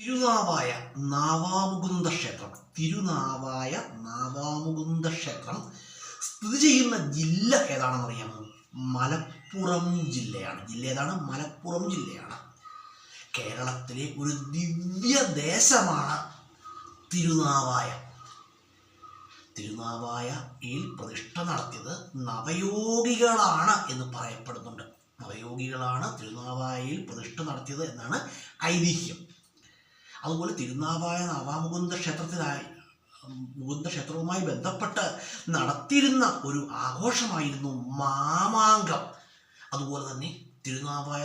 തിരുനാവായ നാവാമുകുന്ദ ക്ഷേത്രം. തിരുനാവായ നാവാമുകുന്ദ ക്ഷേത്രം സ്ഥിതി ചെയ്യുന്ന ജില്ല ഏതാണെന്ന് അറിയാമോ? മലപ്പുറം ജില്ലയാണ്. ജില്ല ഏതാണ്? മലപ്പുറം ജില്ലയാണ്. കേരളത്തിലെ ഒരു ദിവ്യദേശമാണ് തിരുനാവായ. തിരുനാവായയിൽ പ്രതിഷ്ഠ നടത്തിയത് നവയോഗികളാണ് എന്ന് പറയപ്പെടുന്നുണ്ട്. നവയോഗികളാണ് തിരുനാവായയിൽ പ്രതിഷ്ഠ നടത്തിയത് എന്നാണ് ഐതിഹ്യം. അതുപോലെ തിരുനാവായ നാവാമുകുന്ദ ക്ഷേത്രവുമായി ബന്ധപ്പെട്ട് നടത്തിയിരുന്ന ഒരു ആഘോഷമായിരുന്നു മാമാങ്കം. അതുപോലെ തന്നെ തിരുനാവായ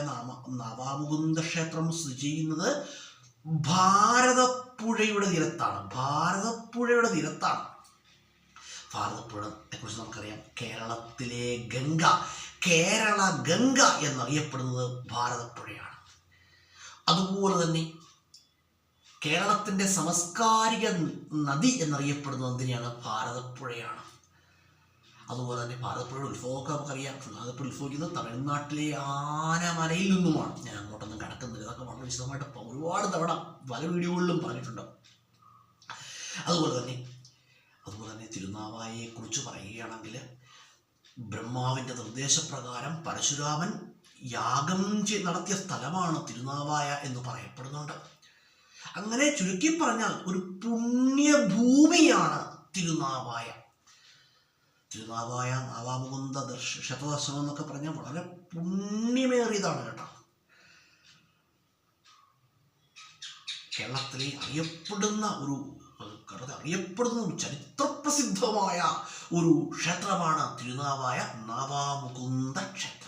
നാവാമുകുന്ദ ക്ഷേത്രം സ്ഥിതി ചെയ്യുന്നത് ഭാരതപ്പുഴയുടെ തീരത്താണ്. ഭാരതപ്പുഴയെ കുറിച്ച് നമുക്കറിയാം. കേരളത്തിലെ ഗംഗ, കേരള ഗംഗ എന്നറിയപ്പെടുന്നത് ഭാരതപ്പുഴയാണ്. അതുപോലെ തന്നെ കേരളത്തിൻ്റെ സാംസ്കാരിക നദി എന്നറിയപ്പെടുന്നത് എന്തിനാണ്? ഭാരതപ്പുഴയാണ്. അതുപോലെ തന്നെ ഭാരതപ്പുഴയുടെ ഉത്ഭവമൊക്കെ നമുക്കറിയാം. ഭാരതപ്പുഴ ഉത്ഭവിക്കുന്നത് തമിഴ്നാട്ടിലെ ആനമലയിൽ നിന്നുമാണ്. ഞാൻ അങ്ങോട്ടൊന്നും കടക്കുന്നില്ല, ഇതൊക്കെ വളരെ വിശദമായിട്ട് ഒരുപാട് തവണ പല വീഡിയോകളിലും പറഞ്ഞിട്ടുണ്ട്. അതുപോലെ തന്നെ തിരുനാവായയെക്കുറിച്ച് പറയുകയാണെങ്കിൽ ബ്രഹ്മാവിൻ്റെ നിർദ്ദേശപ്രകാരം പരശുരാമൻ യാഗം നടത്തിയ സ്ഥലമാണ് തിരുനാവായ എന്ന് പറയപ്പെടുന്നുണ്ട്. അങ്ങനെ ചുരുക്കി പറഞ്ഞാൽ ഒരു പുണ്യഭൂമിയാണ് തിരുനാവായ. തിരുനാവായ നാവാമുകുന്ദ ക്ഷേത്രദർശനം എന്നൊക്കെ പറഞ്ഞാൽ വളരെ പുണ്യമേറിയതാണ് കേട്ടോ. കേരളത്തിലെ അറിയപ്പെടുന്ന ഒരു ചരിത്രപ്രസിദ്ധമായ ഒരു ക്ഷേത്രമാണ് തിരുനാവായ നാവാമുകുന്ദ ക്ഷേത്രം.